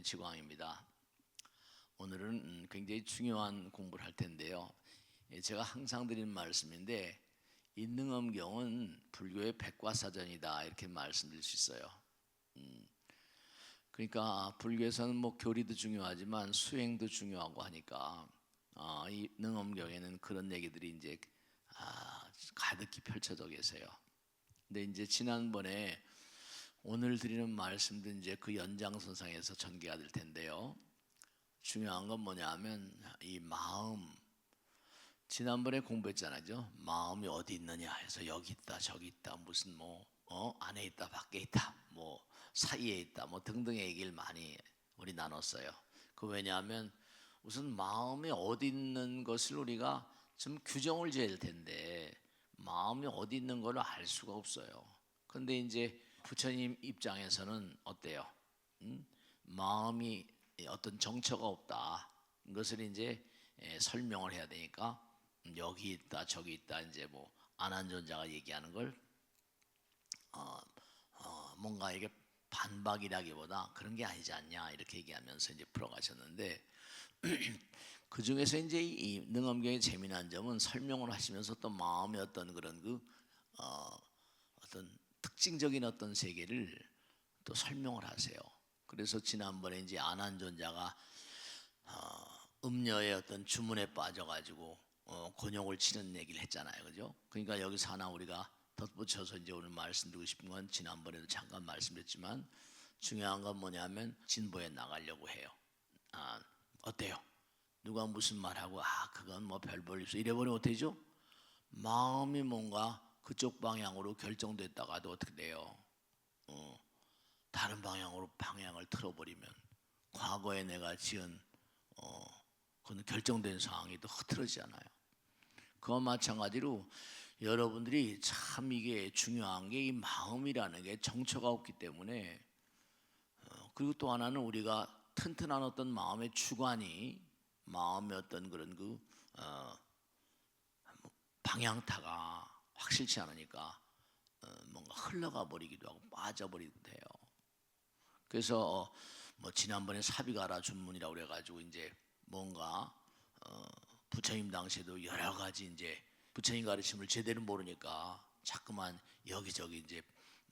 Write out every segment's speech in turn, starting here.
지광입니다. 오늘은 굉장히 중요한 공부를 할 텐데요. 제가 항상 드리는 말씀인데 이 능엄경은 불교의 백과사전이다 이렇게 말씀드릴 수 있어요. 그러니까 불교에서는 뭐 교리도 중요하지만 수행도 중요하고 하니까 이 능엄경에는 그런 얘기들이 이제 가득히 펼쳐져 계세요. 근데 이제 지난번에 오늘 드리는 말씀도 이제 그 연장선상에서 전개가 될 텐데요. 중요한 건 뭐냐면 이 마음, 지난번에 공부했잖아요. 마음이 어디 있느냐 해서 여기 있다 저기 있다 무슨 뭐 안에 있다 밖에 있다 뭐 사이에 있다 뭐 등등의 얘기를 많이 우리 나눴어요. 그 왜냐하면 우선 마음이 어디 있는 것을 우리가 좀 규정을 지어야 될 텐데 마음이 어디 있는 걸 알 수가 없어요. 근데 이제 부처님 입장에서는 어때요? 마음이 어떤 정처가 없다. 이것을 이제 설명을 해야 되니까 여기 있다 저기 있다 이제 뭐 안한존자가 얘기하는 걸 뭔가 이게 반박이라기보다 그런 게 아니지 않냐 이렇게 얘기하면서 이제 풀어가셨는데 그 중에서 이제 이 능엄경의 재미난 점은 설명을 하시면서 또 마음의 어떤 그런 어떤 특징적인 어떤 세계를 또 설명을 하세요. 그래서 지난번에 이제 안한존자가 음녀의 어떤 주문에 빠져가지고 곤욕을 치는 얘기를 했잖아요, 그죠? 그러니까 여기서 하나 우리가 덧붙여서 이제 오늘 말씀드리고 싶은 건 지난번에도 잠깐 말씀드렸지만 중요한 건 뭐냐면 진보에 나가려고 해요. 어때요? 누가 무슨 말하고 그건 뭐 별 볼 일 없어 이래버리면 어떻게 되죠? 마음이 뭔가 그쪽 방향으로 결정됐다가도 어떻게 돼요? 다른 방향으로 방향을 틀어버리면 과거에 내가 지은 그건 결정된 상황이 또 흐트러지잖아요. 그와 마찬가지로 여러분들이 참 이게 중요한 게 이 마음이라는 게 정처가 없기 때문에 그리고 또 하나는 우리가 튼튼한 어떤 마음의 주관이 마음의 어떤 그런 방향타가 확실치 않으니까 뭔가 흘러가 버리기도 하고 빠져버리기도 해요. 그래서 뭐 지난번에 사비가라 준문이라고 그래가지고 이제 뭔가 부처님 당시에도 여러 가지 이제 부처님 가르침을 제대로 모르니까 자꾸만 여기저기 이제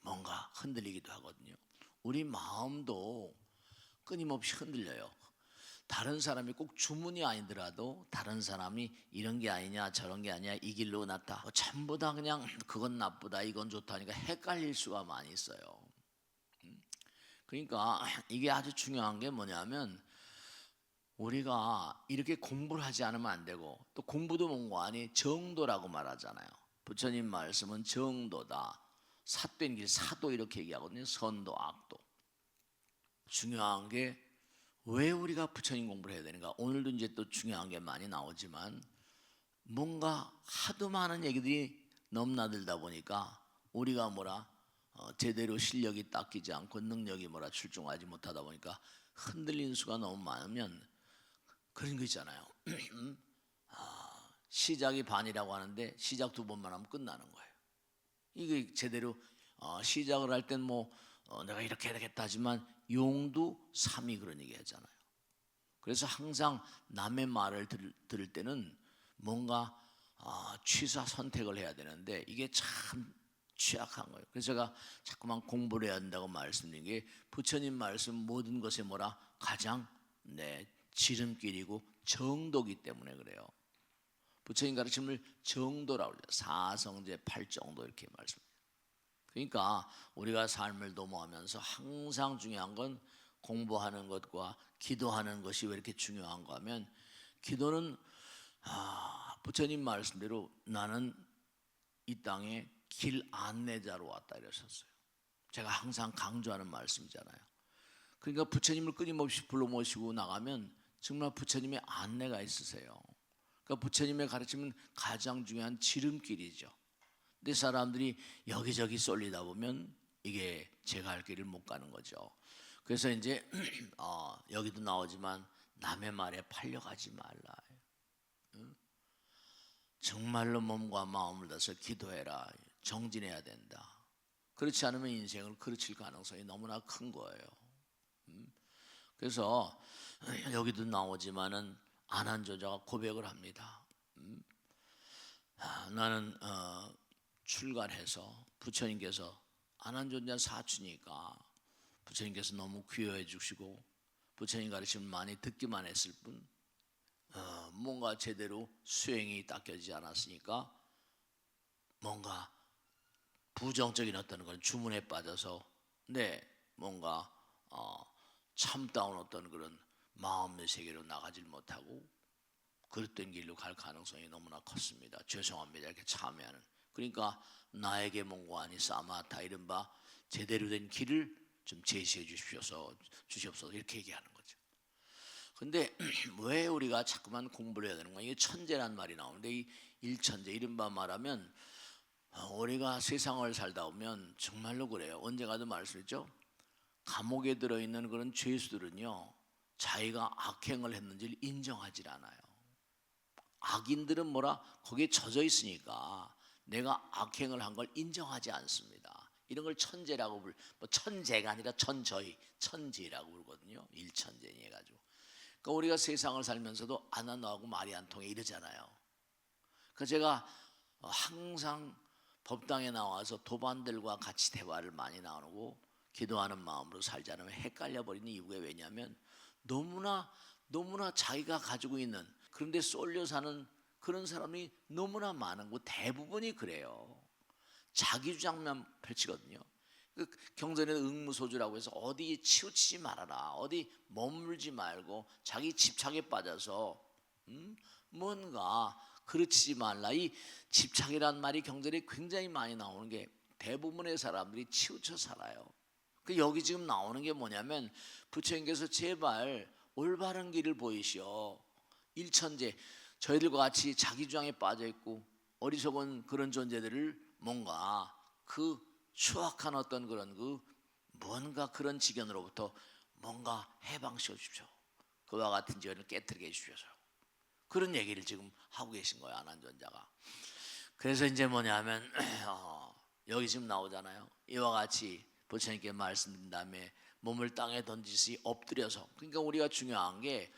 뭔가 흔들리기도 하거든요. 우리 마음도 끊임없이 흔들려요. 다른 사람이 꼭 주문이 아니더라도 다른 사람이 이런 게 아니냐 저런 게 아니냐 이 길로 났다 전부 다 그냥 그건 나쁘다 이건 좋다니까 헷갈릴 수가 많이 있어요. 그러니까 이게 아주 중요한 게 뭐냐면 우리가 이렇게 공부를 하지 않으면 안 되고 또 공부도 뭔고 아니 정도라고 말하잖아요. 부처님 말씀은 정도다. 삿된 길 사도 이렇게 얘기하거든요. 선도 악도. 중요한 게 왜 우리가 부처님 공부를 해야 되는가? 오늘도 이제 또 중요한 게 많이 나오지만 뭔가 하도 많은 얘기들이 넘나들다 보니까 우리가 제대로 실력이 닦이지 않고 능력이 출중하지 못하다 보니까 흔들린 수가 너무 많으면 그런 거 있잖아요. 시작이 반이라고 하는데 시작 두 번만 하면 끝나는 거예요. 이게 제대로 시작을 할 땐 내가 이렇게 해야 되겠다 하지만 용도 삼이 그런 얘기 하잖아요. 그래서 항상 남의 말을 들을 때는 뭔가 취사 선택을 해야 되는데 이게 참 취약한 거예요. 그래서 제가 자꾸만 공부를 해야 한다고 말씀드린 게 부처님 말씀 모든 것에 가장 지름길이고 정도기 때문에 그래요. 부처님 가르침을 정도라고 그래요. 사성제 8정도 이렇게 말씀해요. 그러니까 우리가 삶을 도모하면서 항상 중요한 건 공부하는 것과 기도하는 것이 왜 이렇게 중요한가 하면 기도는 부처님 말씀대로 나는 이 땅에 길 안내자로 왔다 이러셨어요. 제가 항상 강조하는 말씀이잖아요. 그러니까 부처님을 끊임없이 불러 모시고 나가면 정말 부처님의 안내가 있으세요. 그러니까 부처님의 가르침은 가장 중요한 지름길이죠. 근데 사람들이 여기저기 쏠리다 보면 이게 제가 할 길을 못 가는 거죠. 그래서 이제 여기도 나오지만 남의 말에 팔려가지 말라. 정말로 몸과 마음을 다해서 기도해라. 정진해야 된다. 그렇지 않으면 인생을 그르칠 가능성이 너무나 큰 거예요. 그래서 여기도 나오지만은 아난저자가 고백을 합니다. 나는 출가해서 부처님께서 아난존자 사주니까 부처님께서 너무 귀여해 주시고 부처님 가르침을 많이 듣기만 했을 뿐 뭔가 제대로 수행이 닦여지지 않았으니까 뭔가 부정적인 어떤 그런 주문에 빠져서 뭔가 참다운 어떤 그런 마음의 세계로 나가질 못하고 그릇된 길로 갈 가능성이 너무나 컸습니다. 죄송합니다. 이렇게 참여하는. 그러니까 나에게 몽고하니 사마타 이른바 제대로 된 길을 좀 제시해 주시옵소서 이렇게 얘기하는 거죠. 근데 왜 우리가 자꾸만 공부를 해야 되는 거야? 이게 천재란 말이 나오는데 이 일천재 이른바 말하면 우리가 세상을 살다 보면 정말로 그래요. 언제 가도 말씀했죠. 감옥에 들어있는 그런 죄수들은요 자기가 악행을 했는지를 인정하지 않아요. 악인들은 뭐라 거기에 젖어 있으니까 내가 악행을 한 걸 인정하지 않습니다. 이런 걸 천재라고 뭐 천재가 아니라 천재라고 부르거든요. 일천재니 해가지고. 그러니까 우리가 세상을 살면서도 아나 너하고 말이 안 통해 이러잖아요. 그러니까 제가 항상 법당에 나와서 도반들과 같이 대화를 많이 나누고 기도하는 마음으로 살지 않으면 헷갈려 버리는 이유가 왜냐하면 너무나 자기가 가지고 있는 그런데 쏠려 사는 그런 사람이 너무나 많은 거 대부분이 그래요. 자기 주장만 펼치거든요. 그 경전에 응무소주라고 해서 어디 치우치지 말아라, 어디 머물지 말고 자기 집착에 빠져서 뭔가 그르치지 말라. 이 집착이란 말이 경전에 굉장히 많이 나오는 게 대부분의 사람들이 치우쳐 살아요. 그 여기 지금 나오는 게 뭐냐면 부처님께서 제발 올바른 길을 보이시오. 일천재 저희들과 같이 자기 주장에 빠져 있고 어리석은 그런 존재들을 뭔가 그 추악한 어떤 그런 뭔가 그런 지견으로부터 뭔가 해방시켜 주십시오. 그와 같은 지견을 깨뜨리게 해주셔서 그런 얘기를 지금 하고 계신 거예요. 아난존자가. 그래서 이제 뭐냐면 여기 지금 나오잖아요. 이와 같이 부처님께 말씀드린 다음에 몸을 땅에 던지시 엎드려서. 그러니까 우리가 중요한 게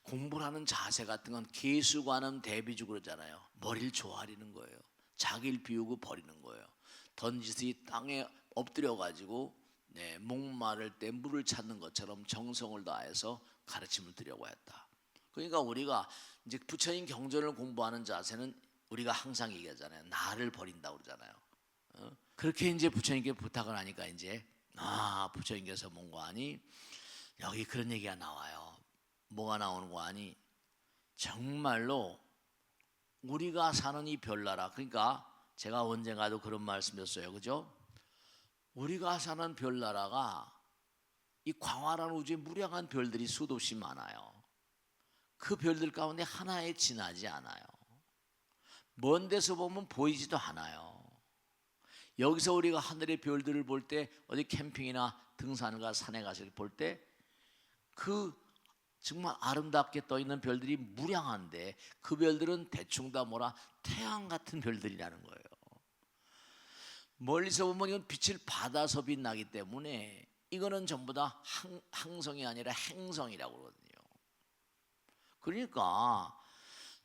공부를 하는 자세 같은 건 개수관음 대비주 그러잖아요. 머리를 조아리는 거예요. 자기를 비우고 버리는 거예요. 던지시 땅에 엎드려 가지고 목마를 때 물을 찾는 것처럼 정성을 다해서 가르침을 드리려고 했다. 그러니까 우리가 이제 부처님 경전을 공부하는 자세는 우리가 항상 얘기하잖아요. 나를 버린다고 그러잖아요. 그렇게 이제 부처님께 부탁을 하니까 이제 부처님께서 뭔가 하니 여기 그런 얘기가 나와요. 뭐가 나오는 거 아니? 정말로 우리가 사는 이 별나라, 그러니까 제가 언젠가도 그런 말씀이었어요. 그죠? 우리가 사는 별나라가 이 광활한 우주에 무량한 별들이 수도 없이 많아요. 그 별들 가운데 하나에 지나지 않아요. 먼 데서 보면 보이지도 않아요. 여기서 우리가 하늘의 별들을 볼 때 어디 캠핑이나 등산과 산에 가서 볼 때 그 정말 아름답게 떠 있는 별들이 무량한데 그 별들은 대충 다 태양 같은 별들이라는 거예요. 멀리서 보면 이건 빛을 받아서 빛나기 때문에 이거는 전부 다 항성이 아니라 행성이라고 그러거든요. 그러니까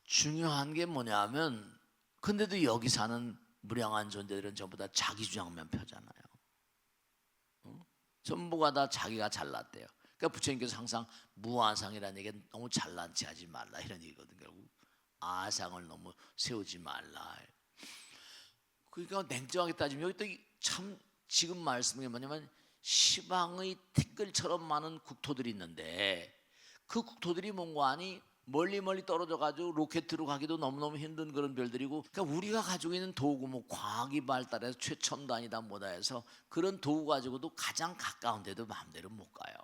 중요한 게 뭐냐면 근데도 여기 사는 무량한 존재들은 전부 다 자기 주장만 펴잖아요. 전부가 다 자기가 잘났대요. 그러니까 부처님께서 항상 무아상이라는 얘기는 너무 잘난 체 하지 말라 이런 얘기거든요. 결국 아상을 너무 세우지 말라. 그러니까 냉정하게 따지면 여기 또 참 지금 말씀이 뭐냐면 시방의 티끌처럼 많은 국토들이 있는데 그 국토들이 뭔가 아니 멀리 떨어져 가지고 로켓으로 가기도 너무너무 힘든 그런 별들이고, 그러니까 우리가 가지고 있는 도구 과학이 발달해서 최첨단이다 뭐다 해서 그런 도구 가지고도 가장 가까운 데도 마음대로 못 가요.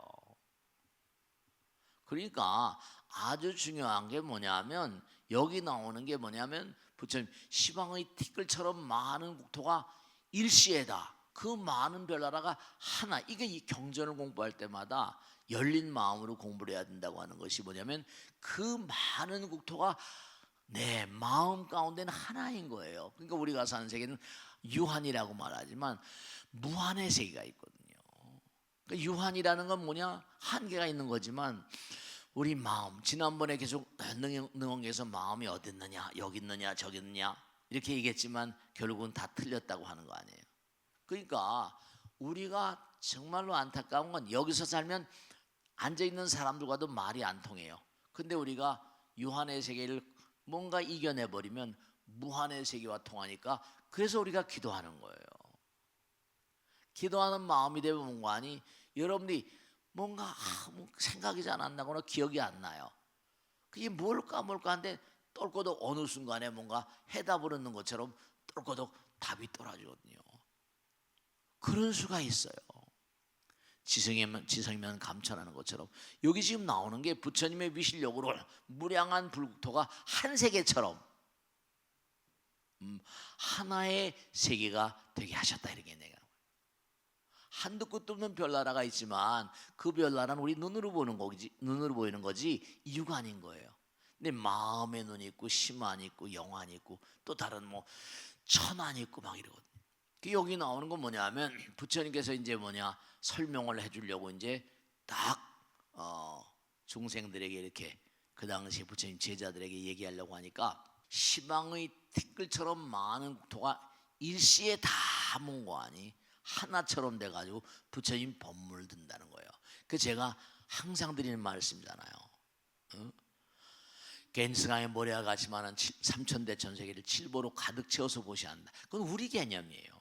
그러니까 아주 중요한 게 뭐냐면 여기 나오는 게 뭐냐면 부처님 시방의 티끌처럼 많은 국토가 일시에다. 그 많은 별나라가 하나. 이게 이 경전을 공부할 때마다 열린 마음으로 공부를 해야 된다고 하는 것이 뭐냐면 그 많은 국토가 내 마음 가운데는 하나인 거예요. 그러니까 우리가 사는 세계는 유한이라고 말하지만 무한의 세계가 있거든요. 그 유한이라는 건 뭐냐? 한계가 있는 거지만 우리 마음, 지난번에 계속 능언에서 마음이 어디 있느냐, 여기 있느냐, 저기 있느냐 이렇게 얘기했지만 결국은 다 틀렸다고 하는 거 아니에요. 그러니까 우리가 정말로 안타까운 건 여기서 살면 앉아있는 사람들과도 말이 안 통해요. 근데 우리가 유한의 세계를 뭔가 이겨내버리면 무한의 세계와 통하니까 그래서 우리가 기도하는 거예요. 기도하는 마음이 되면 뭔가 하니 여러분들이 뭔가 뭐 생각이 잘 안 나거나 기억이 안 나요. 그게 뭘까 하는데 똘꼬독 어느 순간에 뭔가 해답을 얻는 것처럼 똘꼬독 답이 떨어지거든요. 그런 수가 있어요. 지성이면 감천하는 것처럼 여기 지금 나오는 게 부처님의 위실력으로 무량한 불국토가 한 세계처럼 하나의 세계가 되게 하셨다 이렇게 내가 한도 끝도 없는 별나라가 있지만 그 별나라는 우리 눈으로 보이는 거지 이유가 아닌 거예요. 근데 마음의 눈이 있고 심안이 있고 영안이 있고 또 다른 뭐 천안이 있고 막 이러거든요. 여기 나오는 건 뭐냐면 부처님께서 이제 설명을 해주려고 이제 딱 중생들에게 이렇게 그 당시 부처님 제자들에게 얘기하려고 하니까 시방의 티끌처럼 많은 국토가 일시에 다 몽고하니 하나처럼 돼가지고 부처님 법문을 든다는 거예요. 그 제가 항상 드리는 말씀이잖아요. 겐스강의 모래와 같이만한 삼천대천세계를 칠보로 가득 채워서 보셔야 한다. 그건 우리 개념이에요.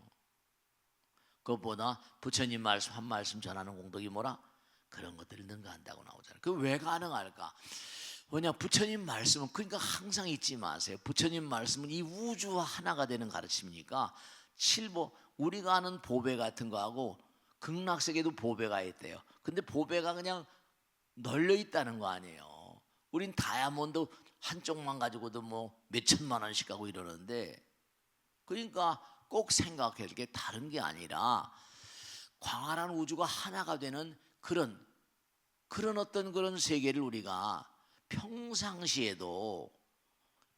그것보다 부처님 말씀 한 말씀 전하는 공덕이 뭐라? 그런 것들을 능가한다고 나오잖아요. 그 왜 가능할까? 뭐냐, 부처님 말씀은 그러니까 항상 잊지 마세요. 부처님 말씀은 이 우주와 하나가 되는 가르침이니까 칠보 우리가 아는 보배 같은 거하고 극락세계도 보배가 있대요. 근데 보배가 그냥 널려 있다는 거 아니에요. 우린 다이아몬드 한쪽만 가지고도 뭐 몇천만 원씩 가고 이러는데 그러니까 꼭 생각해야 될 게 다른 게 아니라 광활한 우주가 하나가 되는 그런 어떤 그런 세계를 우리가 평상시에도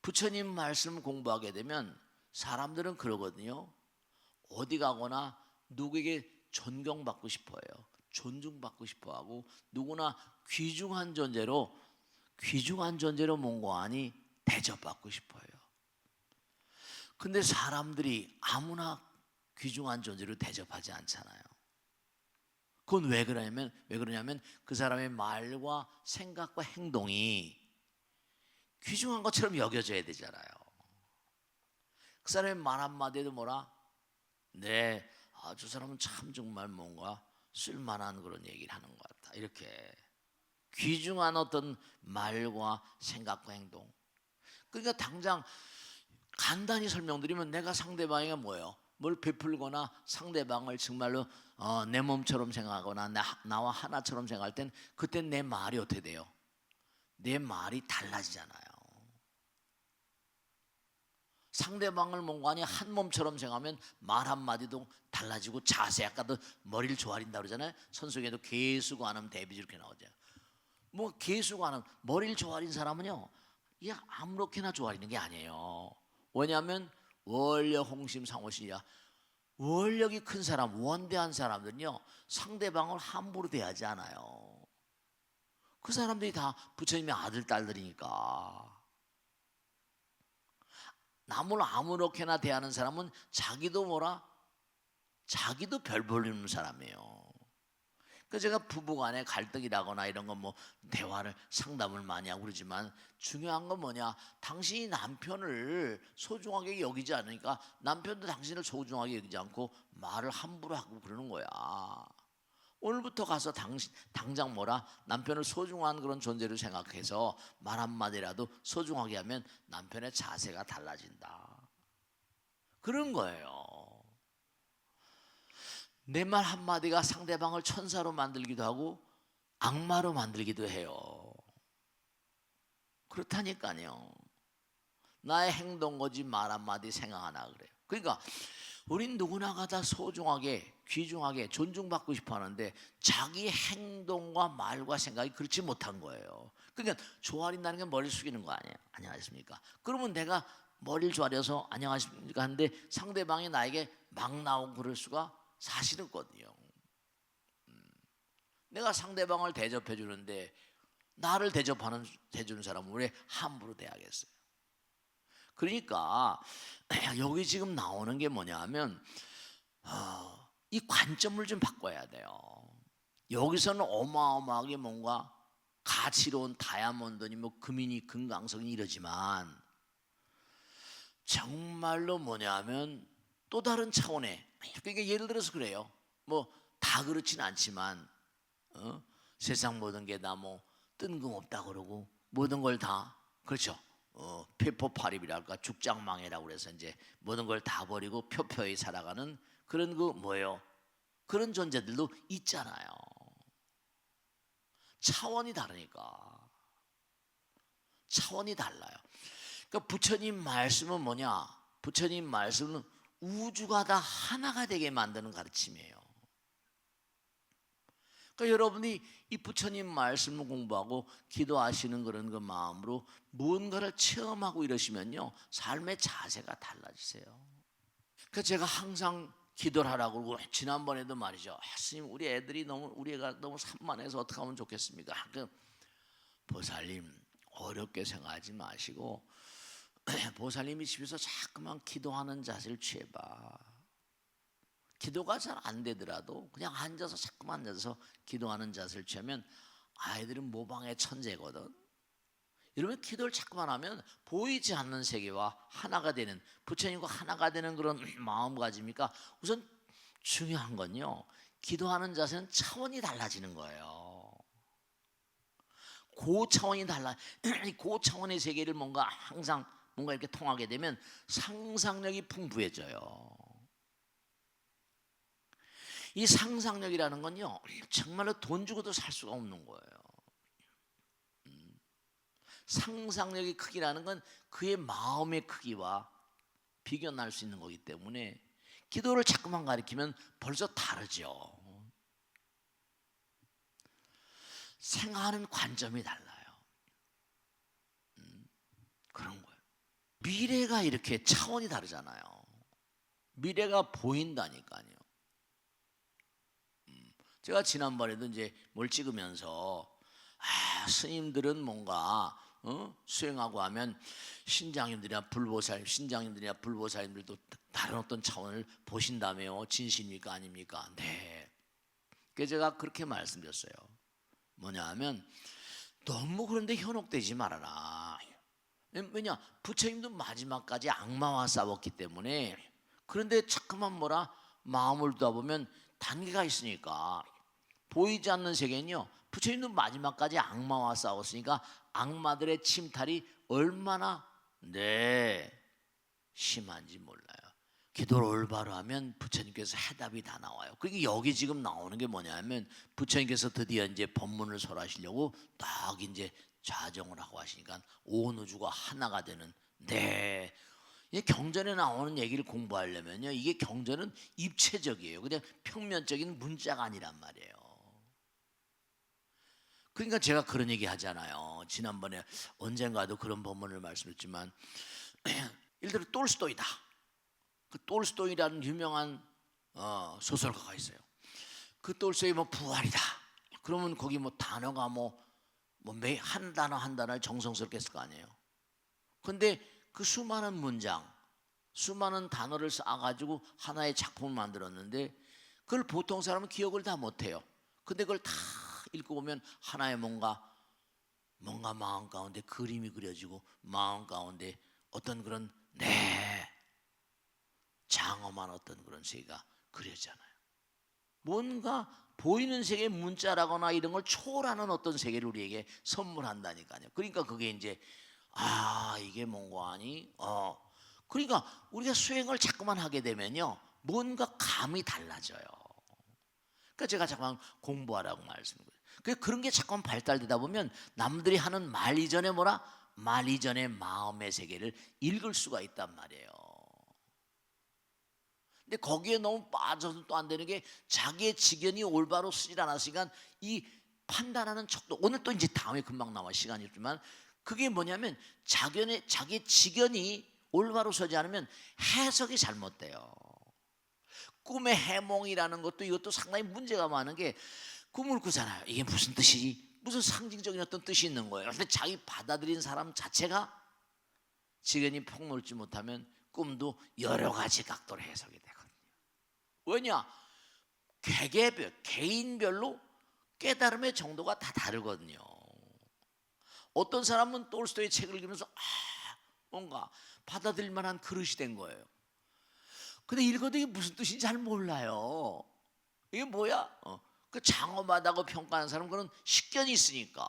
부처님 말씀 공부하게 되면 사람들은 그러거든요. 어디 가거나 누구에게 존경받고 싶어요. 존중받고 싶어하고 누구나 귀중한 존재로 뭔고하니 대접받고 싶어요. 근데 사람들이 아무나 귀중한 존재로 대접하지 않잖아요. 그건 왜 그러냐면 그 사람의 말과 생각과 행동이 귀중한 것처럼 여겨져야 되잖아요. 그 사람의 말 한마디에도 뭐라? 네, 저 사람은 참 정말 뭔가 쓸만한 그런 얘기를 하는 것 같다. 이렇게 귀중한 어떤 말과 생각과 행동. 그러니까 당장 간단히 설명드리면 내가 상대방에게 뭐예요? 뭘 베풀거나 상대방을 정말로 내 몸처럼 생각하거나 나와 하나처럼 생각할 땐 그땐 내 말이 어떻게 돼요? 내 말이 달라지잖아요. 상대방을 뭔가니 한 몸처럼 생각하면 말 한마디도 달라지고 자세, 아까도 머리를 조아린다 그러잖아요. 선수에게도 개수관음 대비주 이렇게 나오죠. 뭐 개수관음 머리를 조아린 사람은요 이게 아무렇게나 조아리는 게 아니에요. 왜냐하면 원력 홍심 상호시야. 원력이 큰 사람, 원대한 사람들은요 상대방을 함부로 대하지 않아요. 그 사람들이 다 부처님의 아들 딸들이니까. 남을 아무렇게나 대하는 사람은 자기도 별 볼리는 사람이에요. 그래서 제가 부부간에 갈등이라거나 이런 건 뭐 대화를 상담을 많이 하고 그러지만 중요한 건 뭐냐, 당신이 남편을 소중하게 여기지 않으니까 남편도 당신을 소중하게 여기지 않고 말을 함부로 하고 그러는 거야. 오늘부터 가서 당장 남편을 소중한 그런 존재로 생각해서 말 한마디라도 소중하게 하면 남편의 자세가 달라진다. 그런 거예요. 내 말 한마디가 상대방을 천사로 만들기도 하고 악마로 만들기도 해요. 그렇다니까요. 나의 행동 거지 말 한마디 생각 하나 그래요. 그러니까 우린 누구나가 다 소중하게 귀중하게 존중받고 싶어 하는데 자기 행동과 말과 생각이 그렇지 못한 거예요. 그러니까 조아린다는 게 머리를 숙이는 거 아니에요. 안녕하십니까? 그러면 내가 머리를 조아려서 안녕하십니까 하는데 상대방이 나에게 막 나오고 그럴 수가 사실은 있거든요. 내가 상대방을 대접해 주는데 나를 대접해주는 사람은 왜 함부로 대하겠어요? 그러니까 여기 지금 나오는 게 뭐냐 하면 이 관점을 좀 바꿔야 돼요. 여기서는 어마어마하게 뭔가 가치로운 다이아몬드니 뭐 금이니 금강석이 이러지만 정말로 뭐냐 하면 또 다른 차원의, 그러니까 예를 들어서 그래요. 뭐 다 그렇진 않지만 세상 모든 게 다 뭐 뜬금없다 그러고 모든 걸 다 그렇죠. 페퍼파립이랄까 죽장망해라고 그래서 이제 모든 걸 다 버리고 표표히 살아가는 그런 그 뭐예요? 그런 존재들도 있잖아요. 차원이 다르니까. 차원이 달라요. 그러니까 부처님 말씀은 뭐냐? 부처님 말씀은 우주가 다 하나가 되게 만드는 가르침이에요. 그러니까 여러분이 이 부처님 말씀을 공부하고 기도하시는 그런 그 마음으로 무언가를 체험하고 이러시면요, 삶의 자세가 달라지세요. 그러니까 제가 항상 기도를 하라고 그러고, 지난번에도 말이죠. 스님, 우리 애가 너무 산만해서 어떻게 하면 좋겠습니까? 그 보살님, 어렵게 생각하지 마시고 보살님이 집에서 자꾸만 기도하는 자세를 취해봐. 기도가 잘 안 되더라도 그냥 앉아서 자꾸만 앉아서 기도하는 자세를 취하면 아이들은 모방의 천재거든. 이러면 기도를 자꾸만 하면 보이지 않는 세계와 하나가 되는, 부처님과 하나가 되는 그런 마음가짐이니까 우선 중요한 건요, 기도하는 자세는 차원이 달라지는 거예요. 고차원이 달라. 고차원의 세계를 뭔가 항상 뭔가 이렇게 통하게 되면 상상력이 풍부해져요. 이 상상력이라는 건요, 정말로 돈 주고도 살 수가 없는 거예요. 상상력의 크기라는 건 그의 마음의 크기와 비교할 수 있는 거기 때문에 기도를 자꾸만 가리키면 벌써 다르죠. 생각하는 관점이 달라요. 그런 거예요. 미래가 이렇게 차원이 다르잖아요. 미래가 보인다니까요. 제가 지난번에도 이제 뭘 찍으면서 스님들은 뭔가 수행하고 하면 신장님들이나 불보살님들도 다른 어떤 차원을 보신다며요. 진실입니까 아닙니까? 네. 그래서 제가 그렇게 말씀드렸어요. 뭐냐 하면 너무 그런데 현혹되지 말아라. 왜냐, 부처님도 마지막까지 악마와 싸웠기 때문에. 그런데 자꾸만 뭐라 마음을 두다 보면 단계가 있으니까 보이지 않는 세계는요, 부처님도 마지막까지 악마와 싸웠으니까 악마들의 침탈이 얼마나 심한지 몰라요. 기도를 올바로 하면 부처님께서 해답이 다 나와요. 그러니까 여기 지금 나오는 게 뭐냐면 부처님께서 드디어 이제 법문을 설하시려고 딱 이제 좌정을 하고 하시니까 온 우주가 하나가 되는. 이 경전에 나오는 얘기를 공부하려면요, 이게 경전은 입체적이에요. 그냥 평면적인 문자가 아니란 말이에요. 그러니까 제가 그런 얘기 하잖아요. 지난번에 언젠가도 그런 법문을 말씀했지만 예를 들어 톨스토이다. 그 톨스토이라는 유명한 소설가가 있어요. 그 톨스토이 뭐 부활이다. 그러면 거기 뭐 단어가 매 한 단어 한 단어를 정성스럽게 했을 거 아니에요. 근데 그 수많은 문장, 수많은 단어를 쌓아가지고 하나의 작품을 만들었는데 그걸 보통 사람은 기억을 다 못해요. 근데 그걸 다 읽고 보면 하나의 뭔가 마음 가운데 그림이 그려지고 마음 가운데 어떤 그런 장엄한 어떤 그런 세계가 그려지잖아요. 뭔가 보이는 세계의 문자라거나 이런 걸 초월하는 어떤 세계를 우리에게 선물한다니까요. 그러니까 그게 이제 이게 뭔가 아니? 그러니까 우리가 수행을 자꾸만 하게 되면요, 뭔가 감이 달라져요. 그러니까 제가 잠깐 공부하라고 말씀드려요. 그런 게 자꾸만 발달되다 보면 남들이 하는 말 이전에 말 이전에 마음의 세계를 읽을 수가 있단 말이에요. 근데 거기에 너무 빠져서 또 안 되는 게 자기의 지견이 올바로 쓰질 않았으니까 이 판단하는 척도, 오늘 또 이제 다음에 금방 나와 시간이 있지만 그게 뭐냐면 자기의 지견이 올바로 서지 않으면 해석이 잘못돼요. 꿈의 해몽이라는 것도 이것도 상당히 문제가 많은 게 꿈을 꾸잖아요. 이게 무슨 뜻이지? 무슨 상징적인 어떤 뜻이 있는 거예요. 근데 자기 받아들인 사람 자체가 지견이 폭넓지 못하면 꿈도 여러 가지 각도로 해석이 되거든요. 왜냐? 개인별로 깨달음의 정도가 다 다르거든요. 어떤 사람은 톨스토이의 책을 읽으면서 뭔가 받아들일 만한 그릇이 된 거예요. 근데 읽어도 이게 무슨 뜻인지 잘 몰라요. 이게 뭐야? 그 장엄하다고 평가하는 사람은 그런 식견이 있으니까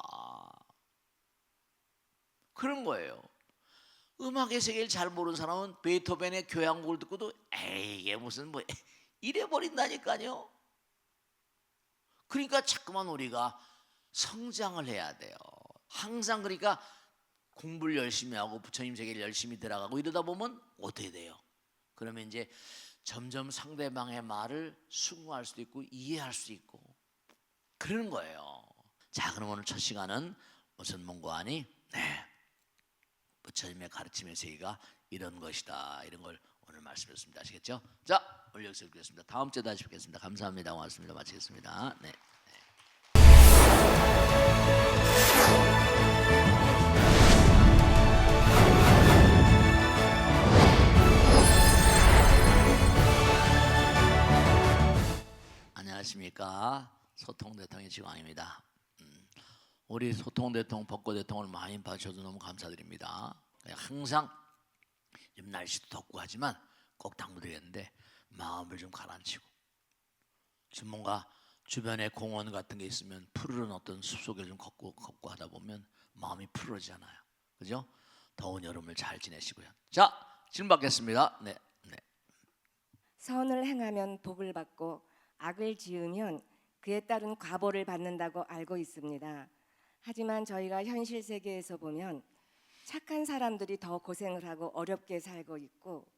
그런 거예요. 음악의 세계를 잘 모르는 사람은 베토벤의 교향곡을 듣고도 에이 이게 무슨 뭐 이래 버린다니까요. 그러니까 자꾸만 우리가 성장을 해야 돼요. 항상 그러니까 공부를 열심히 하고 부처님 세계를 열심히 들어가고 이러다 보면 어떻게 돼요? 그러면 이제 점점 상대방의 말을 수긍할 수도 있고 이해할 수 있고 그러는 거예요. 자, 그럼 오늘 첫 시간은 무슨 문고하니? 부처님의 가르침의 세계가 이런 것이다. 이런 걸 오늘 말씀드렸습니다. 아시겠죠? 자, 오늘 여기서 읽겠습니다. 다음 주에 다시 뵙겠습니다. 감사합니다. 고맙습니다. 마치겠습니다. 네. 안녕하십니까? 소통대통의 지광입니다. 우리 소통대통, 법고대통을 많이 봐주셔서 너무 감사드립니다. 항상 좀 날씨도 덥고 하지만 꼭 당부드리겠는데 마음을 좀 가라앉히고 지금 뭔가 주변에 공원 같은 게 있으면 푸르른 어떤 숲속에 좀 걷고 하다 보면 마음이 푸르러지잖아요. 그죠? 더운 여름을 잘 지내시고요. 자, 질문 받겠습니다. 네. 선을 행하면 복을 받고 악을 지으면 그에 따른 과보를 받는다고 알고 있습니다. 하지만 저희가 현실 세계에서 보면 착한 사람들이 더 고생을 하고 어렵게 살고 있고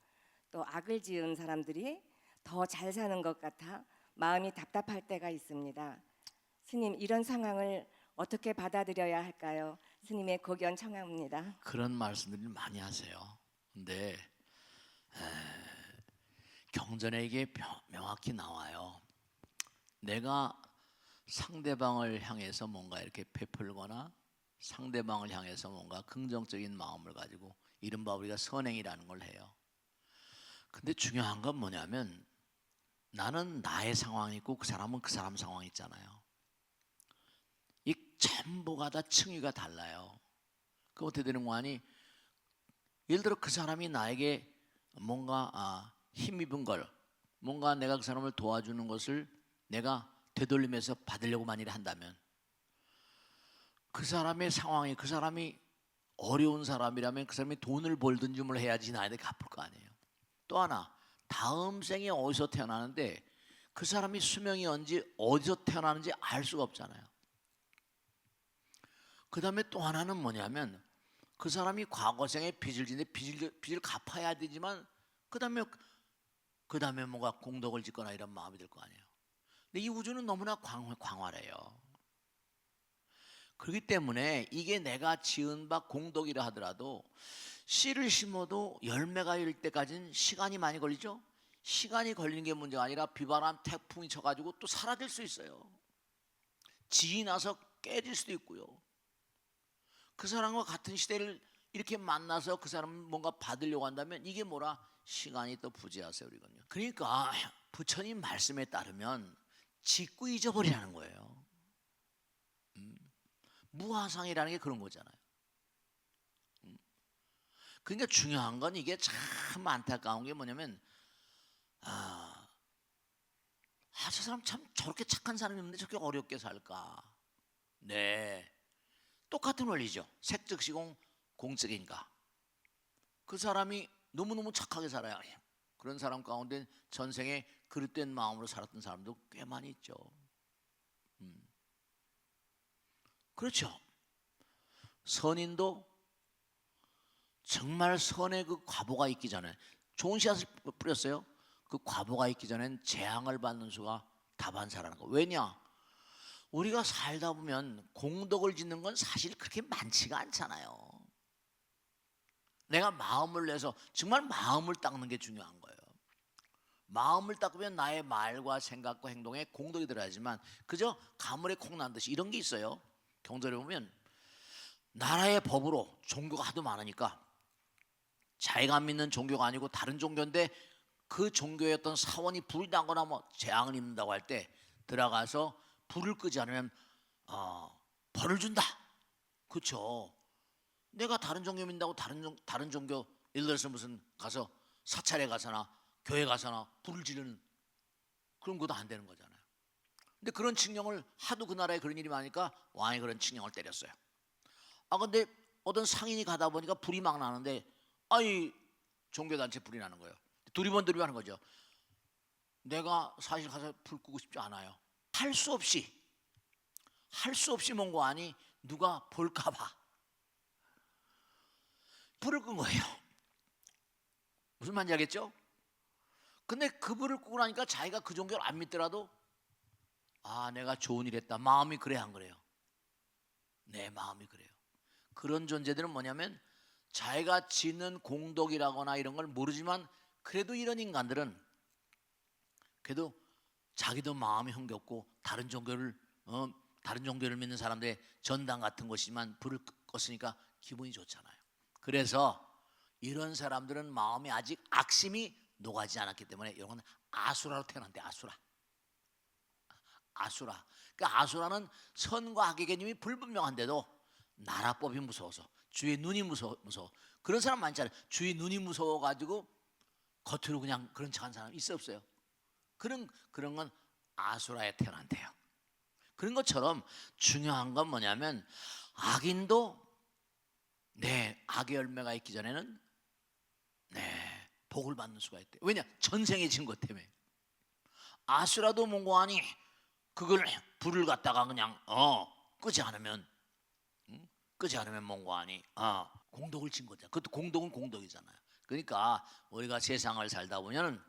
또 악을 지은 사람들이 더 잘 사는 것 같아 마음이 답답할 때가 있습니다. 스님, 이런 상황을 어떻게 받아들여야 할까요? 스님의 고견 청합니다. 그런 말씀들을 많이 하세요. 근데 경전에 이게 명확히 나와요. 내가 상대방을 향해서 뭔가 이렇게 베풀거나 상대방을 향해서 뭔가 긍정적인 마음을 가지고 이른바 우리가 선행이라는 걸 해요. 근데 중요한 건 뭐냐면 나는 나의 상황이 있고 그 사람은 그 사람 상황이 있잖아요. 이 전부가 다 층위가 달라요. 그 어떻게 되는 거 아니? 예를 들어 그 사람이 나에게 뭔가 힘입은 걸 뭔가 내가 그 사람을 도와주는 것을 내가 되돌리면서 받으려고 만일 한다면 그 사람의 상황이 그 사람이 어려운 사람이라면 그 사람이 돈을 벌든지 뭘 해야지 나한테 갚을 거 아니에요. 또 하나 다음 생에 어디서 태어나는데 그 사람이 수명이 언제 어디서 태어나는지 알 수가 없잖아요. 그 다음에 또 하나는 뭐냐면 그 사람이 과거 생에 빚을 지는데 빚을 갚아야 되지만 그 다음에 뭔가 공덕을 짓거나 이런 마음이 들 거 아니에요. 근데 이 우주는 너무나 광활해요. 그렇기 때문에 이게 내가 지은 바 공덕이라 하더라도 씨를 심어도 열매가 일 때까지는 시간이 많이 걸리죠. 시간이 걸리는 게 문제가 아니라 비바람 태풍이 쳐가지고 또 사라질 수 있어요. 지이 나서 깨질 수도 있고요. 그 사람과 같은 시대를 이렇게 만나서 그 사람 뭔가 받으려고 한다면 이게 뭐라 시간이 또 부재하세요. 우리군요. 그러니까 부처님 말씀에 따르면 짓고 잊어버리라는 거예요. 무화상이라는 게 그런 거잖아요. 그러니까 중요한 건 이게 참 안타까운 게 뭐냐면 저 사람 참 저렇게 착한 사람인데 저렇게 어렵게 살까. 네, 똑같은 원리죠. 색즉시공 공적인가. 그 사람이 너무너무 착하게 살아요. 그런 사람 가운데 전생에 그릇된 마음으로 살았던 사람도 꽤 많이 있죠. 그렇죠. 선인도 정말 선의 그 과보가 있기 전에 좋은 씨앗을 뿌렸어요. 그 과보가 있기 전엔 재앙을 받는 수가 다반사라는 거. 왜냐? 우리가 살다 보면 공덕을 짓는 건 사실 그렇게 많지가 않잖아요. 내가 마음을 내서 정말 마음을 닦는 게 중요한 거예요. 마음을 닦으면 나의 말과 생각과 행동에 공덕이 들어야지만 그저 가물에 콩 난 듯이 이런 게 있어요. 경전에 보면 나라의 법으로 종교가 하도 많으니까 자기가 믿는 종교가 아니고 다른 종교인데 그 종교의 어떤 사원이 불이 나거나 뭐 재앙을 입는다고 할 때 들어가서 불을 끄지 않으면 벌을 준다. 그렇죠. 내가 다른 종교 믿는다고 다른 종교 예를 들어서 무슨 가서 사찰에 가서나 교회 가서나 불을 지르는 그런 것도 안 되는 거잖아요. 근데 그런 칙령을 하도 그 나라에 그런 일이 많으니까 왕이 그런 칙령을 때렸어요. 근데 어떤 상인이 가다 보니까 불이 막 나는데 아이 종교단체 불이 나는 거예요. 두리번 하는 거죠. 내가 사실 가서 불 끄고 싶지 않아요. 할 수 없이 뭔고 하니 누가 볼까 봐 불을 끈 거예요. 무슨 말인지 알겠죠? 근데 그 불을 끄고 나니까 자기가 그 종교를 안 믿더라도 내가 좋은 일 했다. 마음이 그래야 안 그래요? 내 마음이 그래요. 그런 존재들은 뭐냐면 자기가 짓는 공덕이라거나 이런 걸 모르지만 그래도 이런 인간들은 그래도 자기도 마음이 흥겹고 다른 종교를 믿는 사람들의 전당 같은 곳이지만 불을 껐으니까 기분이 좋잖아요. 그래서 이런 사람들은 마음이 아직 악심이 녹아지 않았기 때문에 이런 건 아수라로 태어난대. 아수라. 그러니까 아수라는 선과 악의 개념이 불분명한데도 나라법이 무서워서 주의 눈이 무서워. 그런 사람 많잖아요. 주의 눈이 무서워가지고 겉으로 그냥 그런 척한 사람 있어 없어요? 그런 건 아수라에 태어난대요. 그런 것처럼 중요한 건 뭐냐면 악인도 악의 열매가 있기 전에는 복을 받는 수가 있대요. 왜냐? 전생에 진 것 때문에. 아수라도 뭔고하니 그걸 불을 갖다가 그냥 끄지 않으면 뭔고하니 공덕을 진 거잖아. 그것도 공덕은 공덕이잖아요. 그러니까 우리가 세상을 살다 보면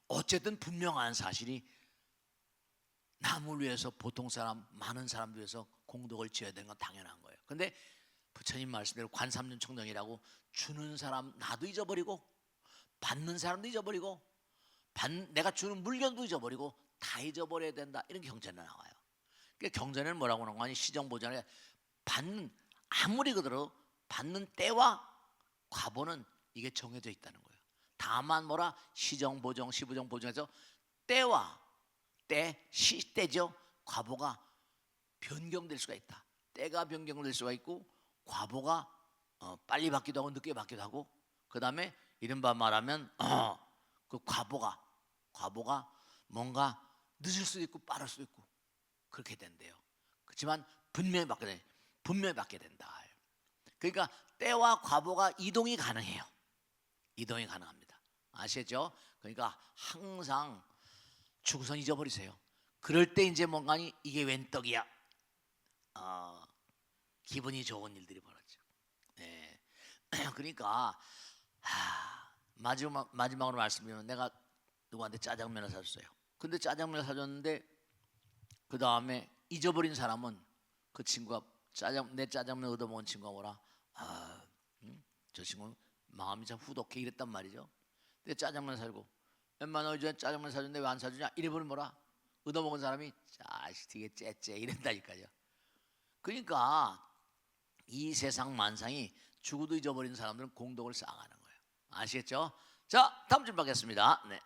어쨌든 분명한 사실이 남을 위해서 보통 사람 많은 사람들 위해서 공덕을 지어야 되는 건 당연한 거예요. 근데 부처님 말씀대로 관삼년 청정이라고 주는 사람 나도 잊어버리고 받는 사람도 잊어버리고 내가 주는 물건도 잊어버리고 다 잊어버려야 된다. 이런 경전에 나와요. 그러니까 경전에는 뭐라고 하는 거니? 시정보전에 받는 아무리 그대로 받는 때와 과보는 이게 정해져 있다는 거예요. 다만 뭐라 시정보정, 시부정, 보정에서 시때죠. 과보가 변경될 수가 있다. 때가 변경될 수가 있고 과보가 빨리 받기도 하고 늦게 받기도 하고 그 다음에 이른바 말하면 그 과보가 뭔가 늦을 수도 있고 빠를 수도 있고 그렇게 된대요. 그렇지만 분명히 받게 된다. 그러니까 때와 과보가 이동이 가능해요. 이동이 가능합니다. 아시죠? 그러니까 항상 주고선 잊어버리세요. 그럴 때 이제 뭔가니 이게 웬 떡이야. 기분이 좋은 일들이 벌어져. 네. 그러니까 마지막으로 말씀드리면 내가 누구한테 짜장면을 사줬어요. 근데 짜장면을 사줬는데 그 다음에 잊어버린 사람은 그 친구가 내 짜장면 얻어먹은 친구가 뭐라 저 친구는 마음이 참 후덕해 이랬단 말이죠. 근데 짜장면 사주고 웬만한 어제 짜장면 사줬는데 왜 안 사주냐 이래버리면 뭐라 얻어먹은 사람이 자식 되게 째째 이런다니까요. 그러니까 이 세상 만상이 죽어도 잊어버린 사람들은 공덕을 쌓아가는 거예요. 아시겠죠? 자, 다음 줄 받겠습니다. 네.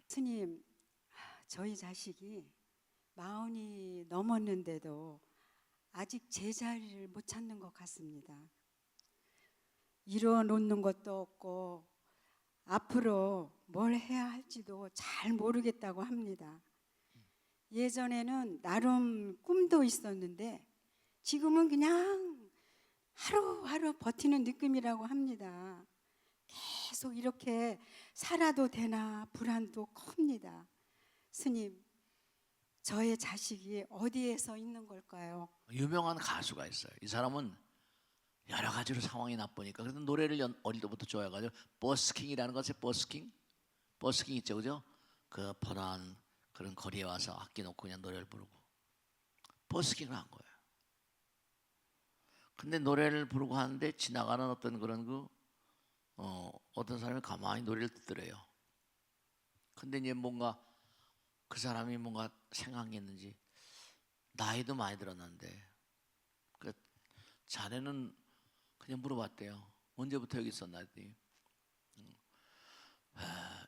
스님, 저희 자식이 40이 넘었는데도 아직 제자리를 못 찾는 것 같습니다. 이뤄놓는 것도 없고 앞으로 뭘 해야 할지도 잘 모르겠다고 합니다. 예전에는 나름 꿈도 있었는데 지금은 그냥 하루하루 버티는 느낌이라고 합니다. 계속 이렇게 살아도 되나 불안도 큽니다. 스님, 저의 자식이 어디에서 있는 걸까요? 유명한 가수가 있어요. 이 사람은 여러 가지로 상황이 나쁘니까 그래도 노래를 어릴 때부터 좋아해가지고 버스킹이라는 것이 버스킹 있죠, 그죠? 그 편한 그런 거리에 와서 악기 놓고 그냥 노래를 부르고 버스킹을 한 거예요. 근데 노래를 부르고 하는데 지나가는 어떤 그런 어떤 사람이 가만히 노래를 듣더래요. 근데 이제 뭔가 그 사람이 뭔가 생각했는지 나이도 많이 들었는데 그 자네는 그냥 물어봤대요. 언제부터 여기 있었나 했더니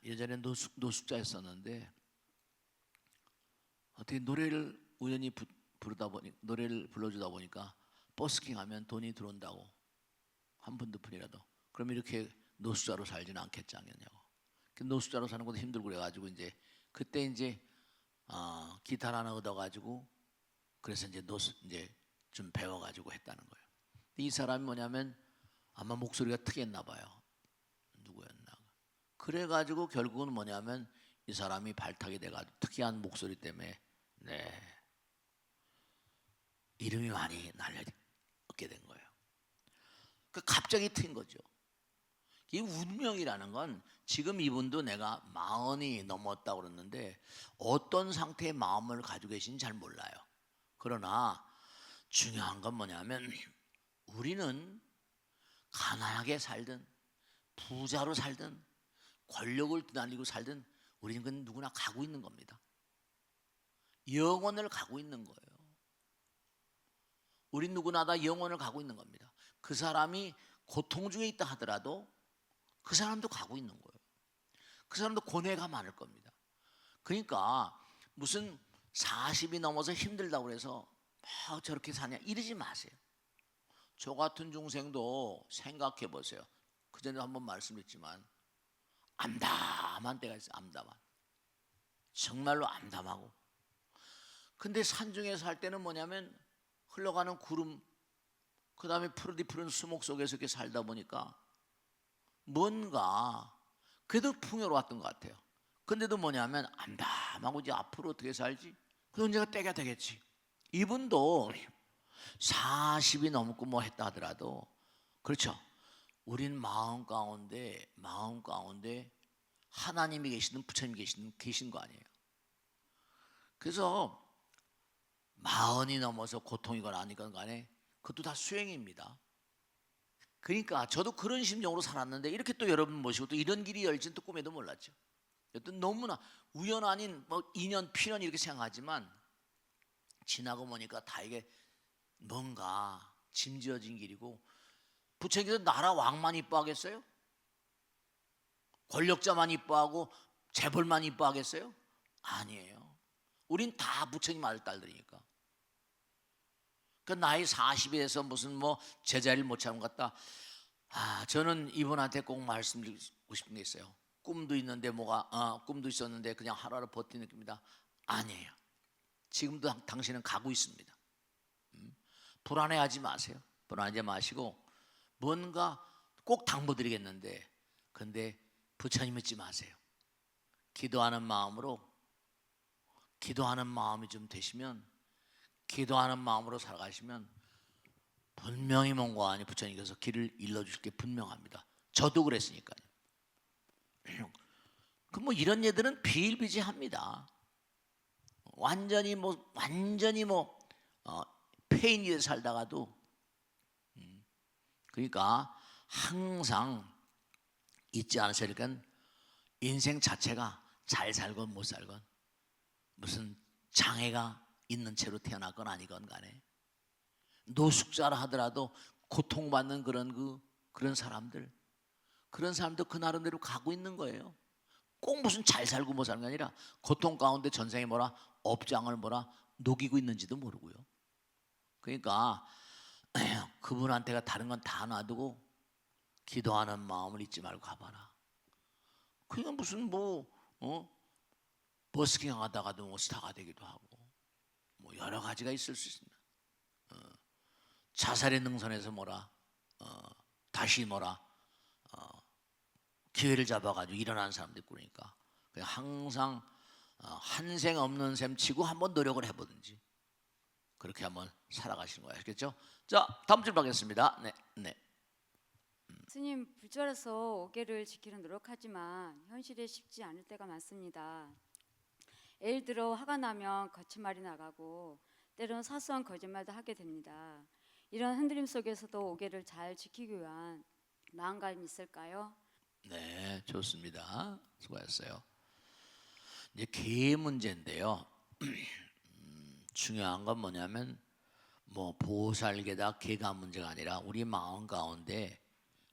예전에 노숙자였었는데 어떻게 노래를 우연히 부르다 보니 노래를 불러주다 보니까 버스킹하면 돈이 들어온다고 한 푼 두 푼이라도 그럼 이렇게 노숙자로 살지는 않겠지 않겠냐고. 노숙자로 사는 것도 힘들고 그래가지고 이제 그때 이제 기타를 하나 얻어가지고 그래서 이제 좀 배워가지고 했다는 거예요. 이 사람이 뭐냐면 아마 목소리가 특이했나 봐요. 누구였나. 그래가지고 결국은 뭐냐면 이 사람이 발탁이 돼가지고 특이한 목소리 때문에 이름이 많이 날려얻게 된 거예요. 그 갑자기 트인 거죠. 이 운명이라는 건 지금 이분도 내가 40이 넘었다고 그러는데 어떤 상태의 마음을 가지고 계신지 잘 몰라요. 그러나 중요한 건 뭐냐면 우리는 가난하게 살든 부자로 살든 권력을 드날리고 살든 우리는 그건 누구나 가고 있는 겁니다. 영혼을 가고 있는 거예요. 우리 누구나 다 영혼을 가고 있는 겁니다. 그 사람이 고통 중에 있다 하더라도 그 사람도 가고 있는 거예요. 그 사람도 고뇌가 많을 겁니다. 그러니까 무슨 40이 넘어서 힘들다고 해서 막 저렇게 사냐 이러지 마세요. 저 같은 중생도 생각해 보세요. 그전에 한번 말씀드렸지만 암담한 때가 있어요. 암담한. 정말로 암담하고. 근데 산중에 살 때는 뭐냐면 흘러가는 구름 그 다음에 푸르디푸른 수목 속에서 이렇게 살다 보니까 뭔가 그래도 풍요로웠던 것 같아요. 근데도 뭐냐면 암담하고 이제 앞으로 어떻게 살지? 그 언제가 때가 되겠지. 이분도 40이 넘고 뭐 했다 하더라도 그렇죠. 우린 마음 가운데 하나님이 계시든 부처님이 계신 거 아니에요. 그래서 40이 넘어서 고통이거나 아니건 간에 그것도 다 수행입니다. 그러니까 저도 그런 심정으로 살았는데 이렇게 또 여러분 모시고 또 이런 길이 열지는 또 꿈에도 몰랐죠. 여튼 너무나 우연 아닌 뭐 인연 필연 이렇게 생각하지만 지나고 보니까 다 이게 뭔가 짐지어진 길이고 부처님께서 나라 왕만 이뻐하겠어요? 권력자만 이뻐하고 재벌만 이뻐하겠어요? 아니에요. 우린 다 부처님 아들 딸들이니까. 그 나이 40이 돼서 무슨 뭐 제자리를 못 찾은 것 같다. 저는 이분한테 꼭 말씀드리고 싶은 게 있어요. 꿈도 있는데 꿈도 있었는데 그냥 하루하루 버티는 겁니다. 아니에요. 지금도 당신은 가고 있습니다. 불안해하지 마세요. 불안하지 마시고 뭔가 꼭 당부드리겠는데 근데 부처님 잊지 마세요. 기도하는 마음이 좀 되시면 기도하는 마음으로 살아가시면 분명히 뭔가 아니 부처님께서 길을 일러주실 게 분명합니다. 저도 그랬으니까요. 그 뭐 이런 예들은 비일비재합니다. 완전히 폐인이 살다가도 그러니까 항상 잊지 않으셔야 될 건 인생 자체가 잘 살건 못 살건 무슨 장애가 있는 채로 태어났건 아니건 간에 노숙자라 하더라도 고통받는 그런 사람들 그 나름대로 가고 있는 거예요. 꼭 무슨 잘 살고 못 사는 게 아니라 고통 가운데 전생에 업장을 녹이고 있는지도 모르고요. 그러니까 그분한테가 다른 건 다 놔두고 기도하는 마음을 잊지 말고 가봐라. 그냥 무슨 버스킹 하다가도 스타가 되기도 하고 여러 가지가 있을 수 있습니다. 자살의 능선에서 다시 기회를 잡아가지고 일어나는 사람도 있고 그러니까 그냥 항상 한 생 없는 셈 치고 한번 노력을 해보든지 그렇게 한번 살아가시는 거예요. 알겠죠? 자, 다음 줄 받겠습니다. 네. 스님, 불철에서 5계를 지키는 노력하지만 현실에 쉽지 않을 때가 많습니다. 예를 들어 화가 나면 거짓말이 나가고 때로는 사소한 거짓말도 하게 됩니다. 이런 흔들림 속에서도 5계를 잘 지키기 위한 마음가짐이 있을까요? 네, 좋습니다. 수고하셨어요. 이제 개 문제인데요. 중요한 건 뭐냐면 뭐 보살개다 개가 문제가 아니라 우리 마음 가운데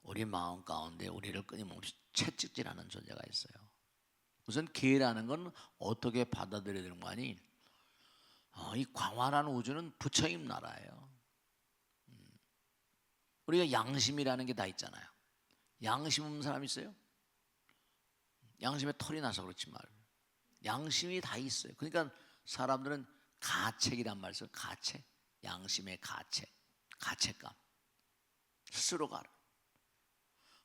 우리를 끊임없이 채찍질하는 존재가 있어요. 우선 개라는 건 어떻게 받아들여야 되는 거 아니? 이 광활한 우주는 부처님 나라예요. 우리가 양심이라는 게 다 있잖아요. 양심 없는 사람 있어요? 양심에 털이 나서 그렇지 말고 양심이 다 있어요. 그러니까 사람들은 가책이란 말 써요. 가책, 양심의 가책, 가책감, 스스로가.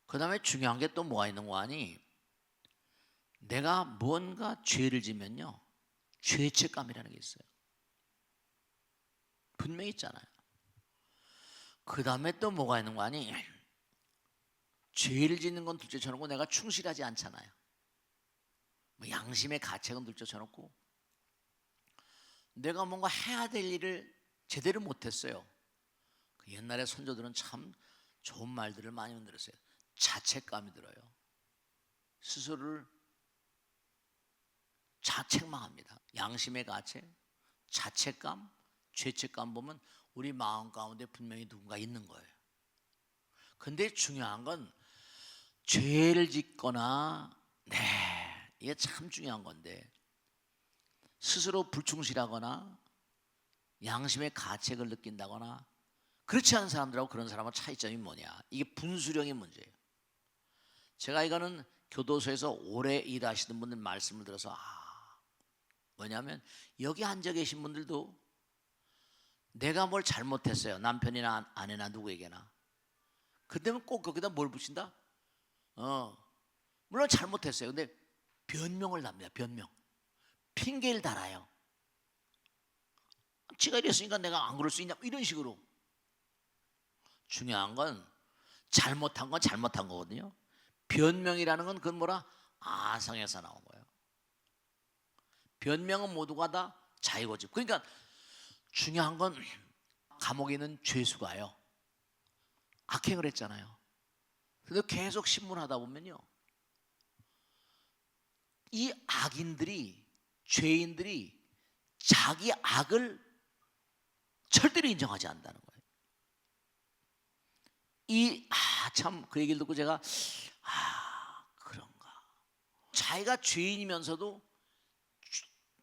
그 다음에 중요한 게 또 뭐가 있는 거 아니? 내가 뭔가 죄를 지면요, 죄책감이라는 게 있어요. 분명히 있잖아요. 그 다음에 또 뭐가 있는 거 아니? 죄를 짓는 건 둘째 쳐놓고 내가 충실하지 않잖아요. 뭐 양심의 가책은 둘째 쳐놓고 내가 뭔가 해야 될 일을 제대로 못했어요. 그 옛날에 선조들은 참 좋은 말들을 많이 만들었어요. 자책감이 들어요. 스스로를 자책망합니다. 양심의 가책, 자책감, 죄책감 보면 우리 마음 가운데 분명히 누군가 있는 거예요. 근데 중요한 건 죄를 짓거나 이게 참 중요한 건데 스스로 불충실하거나 양심의 가책을 느낀다거나 그렇지 않은 사람들하고 그런 사람하고 차이점이 뭐냐? 이게 분수령의 문제예요. 제가 이거는 교도소에서 오래 일하시는 분들 말씀을 들어서 뭐냐면 여기 앉아 계신 분들도 내가 뭘 잘못했어요. 남편이나 아내나 누구에게나. 그때면 꼭 거기다 뭘 붙인다? 물론 잘못했어요. 근데 변명을 답니다. 변명. 핑계를 달아요. 지가 이랬으니까 내가 안 그럴 수 있냐? 이런 식으로. 중요한 건 잘못한 건 잘못한 거거든요. 변명이라는 건 그건 뭐라? 아성에서 나온 거예요. 변명은 모두가 다 자유고집. 그러니까 중요한 건 감옥에 있는 죄수가요, 악행을 했잖아요. 근데 계속 신문하다 보면요, 이 악인들이, 죄인들이 자기 악을 절대로 인정하지 않는다는 거예요. 참 그 얘기를 듣고 제가 그런가. 자기가 죄인이면서도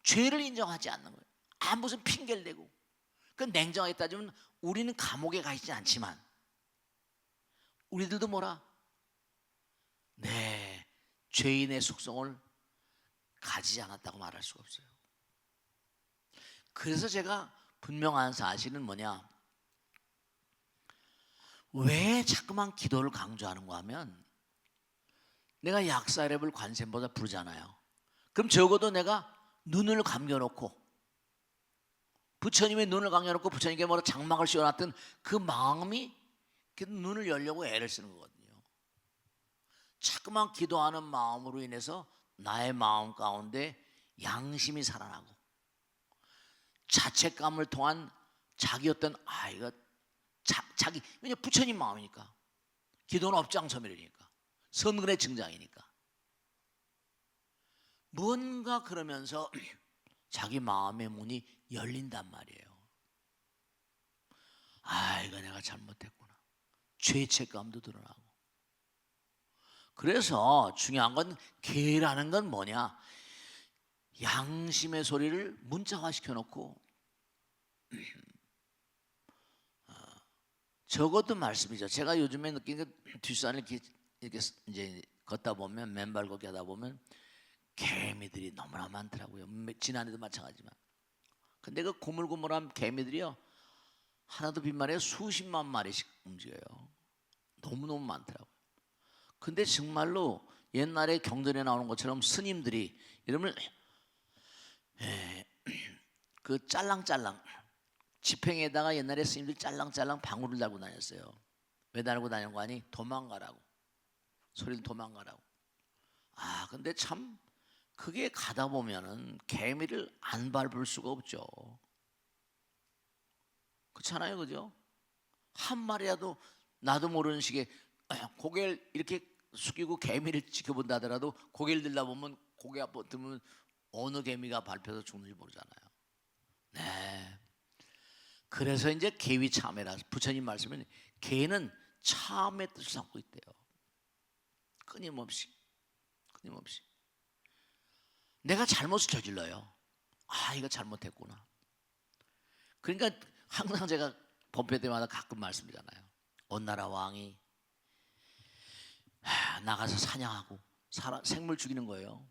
죄를 인정하지 않는 거예요. 무슨 핑계를 대고. 그 냉정하게 따지면 우리는 감옥에 가 있지 않지만 우리들도 뭐라? 죄인의 속성을 가지지 않았다고 말할 수가 없어요. 그래서 제가 분명한 사실은 뭐냐? 왜 자꾸만 기도를 강조하는가 하면 내가 약사랩을 관세음보다 부르잖아요. 그럼 적어도 내가 눈을 감겨놓고 부처님의 눈을 감겨놓고 부처님께 뭐라 장막을 씌워놨던 그 마음이 눈을 열려고 애를 쓰는 거거든요. 자꾸만 기도하는 마음으로 인해서 나의 마음 가운데 양심이 살아나고 자책감을 통한 자기 어떤 이거 자기, 왜냐 부처님 마음이니까, 기도는 업장섬이니까, 선근의 증장이니까 뭔가 그러면서 자기 마음의 문이 열린단 말이에요. 이거 내가 잘못했구나. 죄책감도 드러나고. 그래서 중요한 건 개라는 건 뭐냐? 양심의 소리를 문자화 시켜놓고 적어도 말씀이죠. 제가 요즘에 느낀 게 뒷산을 이렇게 이제 걷다 보면, 맨발 걷기 하다 보면 개미들이 너무나 많더라고요. 지난해도 마찬가지지만. 근데 그 고물고물한 개미들이요, 하나도 빈말에 수십만 마리씩 움직여요. 너무너무 많더라고요. 근데 정말로 옛날에 경전에 나오는 것처럼 스님들이 이름을 그 짤랑짤랑 지팽에다가 옛날에 스님들이 짤랑짤랑 방울을 달고 다녔어요. 왜 달고 다니는 거 아니? 도망가라고. 소리를 도망가라고. 근데 참 그게 가다 보면은 개미를 안 밟을 수가 없죠. 그렇잖아요, 그죠? 한 마리라도 나도 모르는 식의 고개를 이렇게 숙이고 개미를 지켜본다 하더라도 고개를 들다 보면 고개 앞에 들면 어느 개미가 밟혀서 죽는지 모르잖아요. 네. 그래서 이제 개위 참회라 부처님 말씀은 개는 참의 뜻을 담고 있대요. 끊임없이 내가 잘못을 저질러요. 아, 이거 잘못했구나. 그러니까 항상 제가 법회 때마다 가끔 말씀드리잖아요. 어느 나라 왕이 나가서 사냥하고 생물 죽이는 거예요.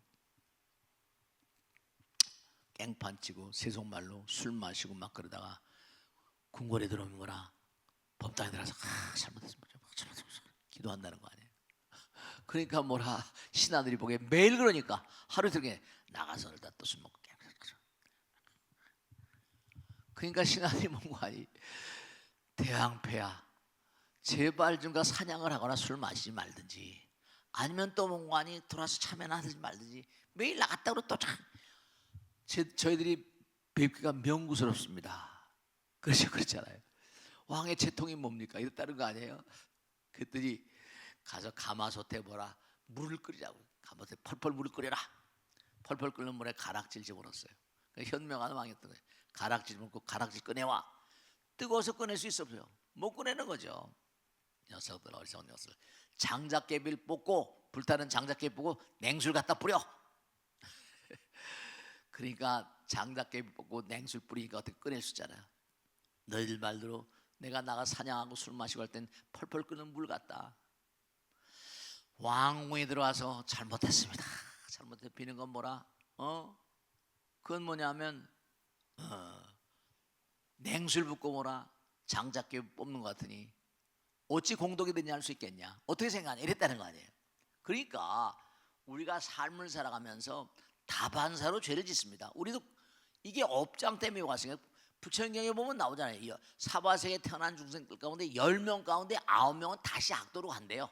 깽판 치고 세속말로 술 마시고 막 그러다가 궁궐에 들어오는 거나 법당에 들어가서 잘못했습니다. 기도한다는 거 아니에요. 그러니까 뭐라 신하들이 보기에 매일 그러니까 하루 이틀에 나가서 일단 또 술 먹고 그러니까 신하들이 뭔가 아니 대왕폐하 제발 좀가 사냥을 하거나 술 마시지 말든지 아니면 또 뭔가 아니 돌아서 참여나 하든지 말든지 매일 나갔다 그러고 또 저희들이 뵙기가 명구스럽습니다. 그래서 그렇잖아요. 왕의 채통이 뭡니까? 이랬다는 거 아니에요? 그랬더니 가서 가마솥에 뭐라 물을 끓이라고. 가마솥에 펄펄 물을 끓여라. 펄펄 끓는 물에 가락질 집어넣었어요. 현명한 왕이었던 거예요. 가락질 먹고 가락질 꺼내와. 뜨거워서 꺼낼 수 있어요. 못 꺼내는 거죠. 녀석들 어리석은 녀석들. 장작개비를 뽑고 불타는 장작개비 뽑고 냉술 갖다 뿌려. 그러니까 장작개비 뽑고 냉술 뿌리니까 어떻게 꺼낼 수 있잖아요. 너희들 말대로 내가 나가 사냥하고 술 마시고 할 땐 펄펄 끓는 물 같다. 왕궁에 들어와서 잘못했습니다. 잘못해 비는 건 뭐라? 그건 뭐냐면 냉술 붓고 뭐라 장작개비 뽑는 것 같으니 어찌 공덕이 되냐 할 수 있겠냐? 어떻게 생각하냐? 이랬다는 거 아니에요. 그러니까 우리가 삶을 살아가면서 다반사로 죄를 짓습니다. 우리도 이게 업장 때문에 왔으니까 부처경에 보면 나오잖아요. 사바세에 태어난 중생들 가운데 10명 가운데 9명은 다시 악도로 간대요.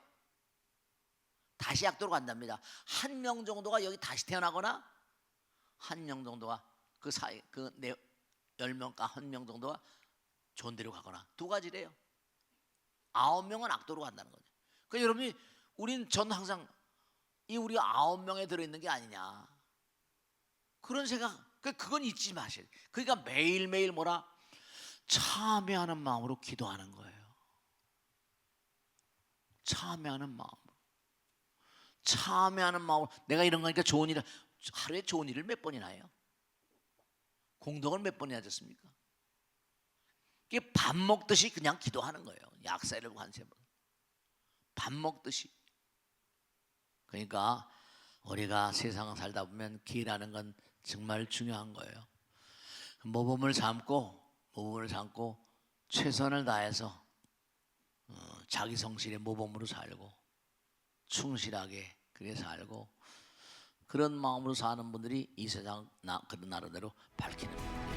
다시 악도로 간답니다. 1명 정도가 여기 다시 태어나거나 1명 정도가 그 사이 그 10명 가 1명 정도가 좋은 데로 가거나 두 가지래요. 9명은 악도로 간다는 거죠. 그러니까 여러분이 전 항상 이 우리 9명에 들어있는 게 아니냐 그런 생각. 그건 잊지 마세요. 그러니까 매일매일 뭐라 참회하는 마음으로 기도하는 거예요. 참회하는 마음으로 내가 이런 거니까 좋은 일을 하루에 좋은 일을 몇 번이나 해요? 공덕을 몇 번이나 하셨습니까? 이게 밥 먹듯이 그냥 기도하는 거예요. 약사를 한 3번 밥 먹듯이. 그러니까 우리가 세상을 살다 보면 길하는 건 정말 중요한 거예요. 모범을 삼고 최선을 다해서 자기 성실의 모범으로 살고 충실하게 그렇게 살고 그런 마음으로 사는 분들이 이 세상 그런 나라대로 밝히는 거예요.